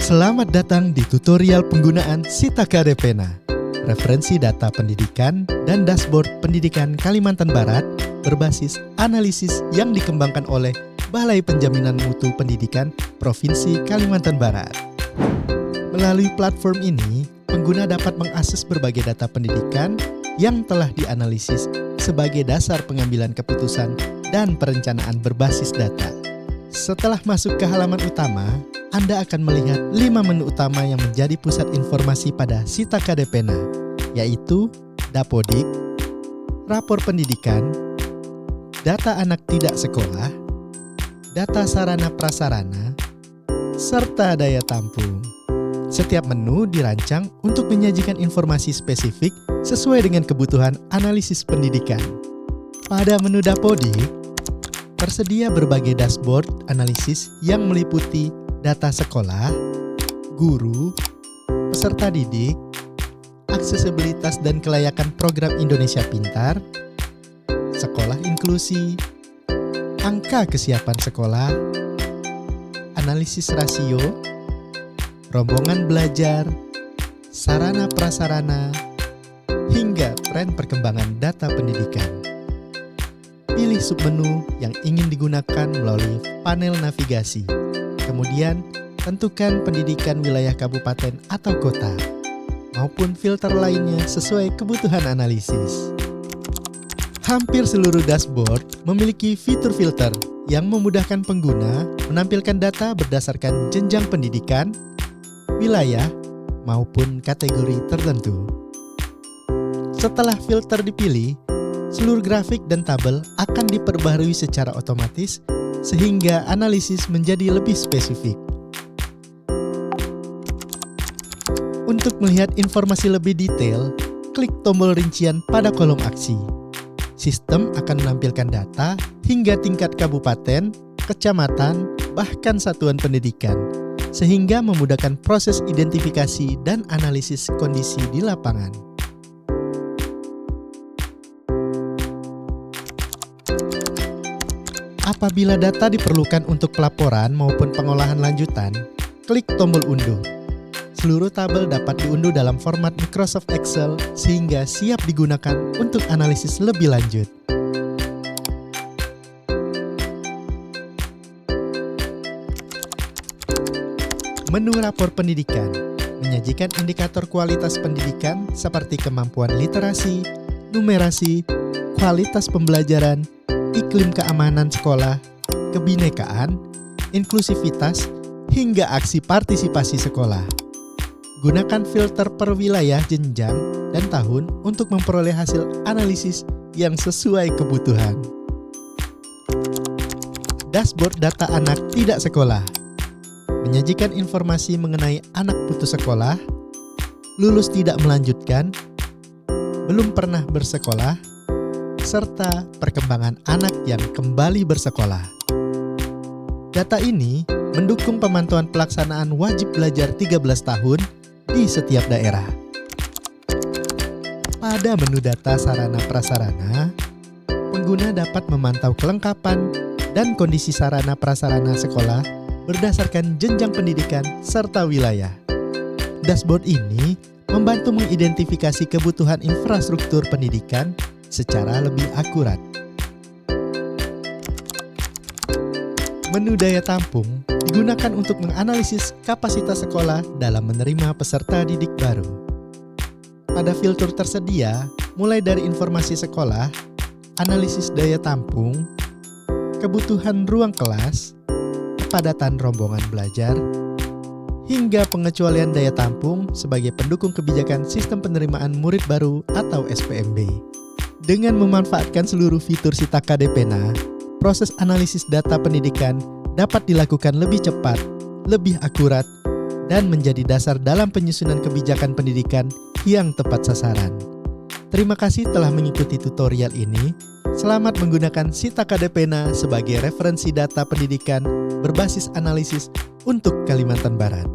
Selamat datang di tutorial penggunaan Sitaka Depena, referensi data pendidikan dan dashboard pendidikan Kalimantan Barat berbasis analisis yang dikembangkan oleh Balai Penjaminan Mutu Pendidikan Provinsi Kalimantan Barat. Melalui platform ini, pengguna dapat mengakses berbagai data pendidikan yang telah dianalisis sebagai dasar pengambilan keputusan dan perencanaan berbasis data. Setelah masuk ke halaman utama, Anda akan melihat 5 menu utama yang menjadi pusat informasi pada Sitaka Depena, yaitu Dapodik, Rapor Pendidikan, Data Anak Tidak Sekolah, Data Sarana Prasarana, serta Daya Tampung. Setiap menu dirancang untuk menyajikan informasi spesifik sesuai dengan kebutuhan analisis pendidikan. Pada menu Dapodik, tersedia berbagai dashboard analisis yang meliputi data sekolah, guru, peserta didik, aksesibilitas dan kelayakan program Indonesia Pintar, sekolah inklusi, angka kesiapan sekolah, analisis rasio, rombongan belajar, sarana prasarana, hingga tren perkembangan data pendidikan. Pilih submenu yang ingin digunakan melalui panel navigasi. Kemudian, tentukan pendidikan wilayah kabupaten atau kota, maupun filter lainnya sesuai kebutuhan analisis. Hampir seluruh dashboard memiliki fitur filter yang memudahkan pengguna menampilkan data berdasarkan jenjang pendidikan, wilayah, maupun kategori tertentu. Setelah filter dipilih, seluruh grafik dan tabel akan diperbaharui secara otomatis sehingga analisis menjadi lebih spesifik. Untuk melihat informasi lebih detail, klik tombol rincian pada kolom aksi. Sistem akan menampilkan data hingga tingkat kabupaten, kecamatan, bahkan satuan pendidikan, sehingga memudahkan proses identifikasi dan analisis kondisi di lapangan. Apabila data diperlukan untuk pelaporan maupun pengolahan lanjutan, klik tombol unduh. Seluruh tabel dapat diunduh dalam format Microsoft Excel sehingga siap digunakan untuk analisis lebih lanjut. Menu rapor pendidikan menyajikan indikator kualitas pendidikan seperti kemampuan literasi, numerasi, kualitas pembelajaran, iklim keamanan sekolah, kebinekaan, inklusivitas, hingga aksi partisipasi sekolah. Gunakan filter per wilayah, jenjang, dan tahun untuk memperoleh hasil analisis yang sesuai kebutuhan. Dashboard data anak tidak sekolah menyajikan informasi mengenai anak putus sekolah, lulus tidak melanjutkan, belum pernah bersekolah, serta perkembangan anak yang kembali bersekolah. Data ini mendukung pemantauan pelaksanaan wajib belajar 13 tahun di setiap daerah. Pada menu data sarana prasarana, pengguna dapat memantau kelengkapan dan kondisi sarana prasarana sekolah berdasarkan jenjang pendidikan serta wilayah. Dashboard ini membantu mengidentifikasi kebutuhan infrastruktur pendidikan secara lebih akurat. Menu daya tampung digunakan untuk menganalisis kapasitas sekolah dalam menerima peserta didik baru. Pada filter tersedia, mulai dari informasi sekolah, analisis daya tampung, kebutuhan ruang kelas, kepadatan rombongan belajar, hingga pengecualian daya tampung sebagai pendukung kebijakan sistem penerimaan murid baru atau SPMB. Dengan memanfaatkan seluruh fitur Sitaka Depena, proses analisis data pendidikan dapat dilakukan lebih cepat, lebih akurat, dan menjadi dasar dalam penyusunan kebijakan pendidikan yang tepat sasaran. Terima kasih telah mengikuti tutorial ini. Selamat menggunakan Sitaka Depena sebagai referensi data pendidikan berbasis analisis untuk Kalimantan Barat.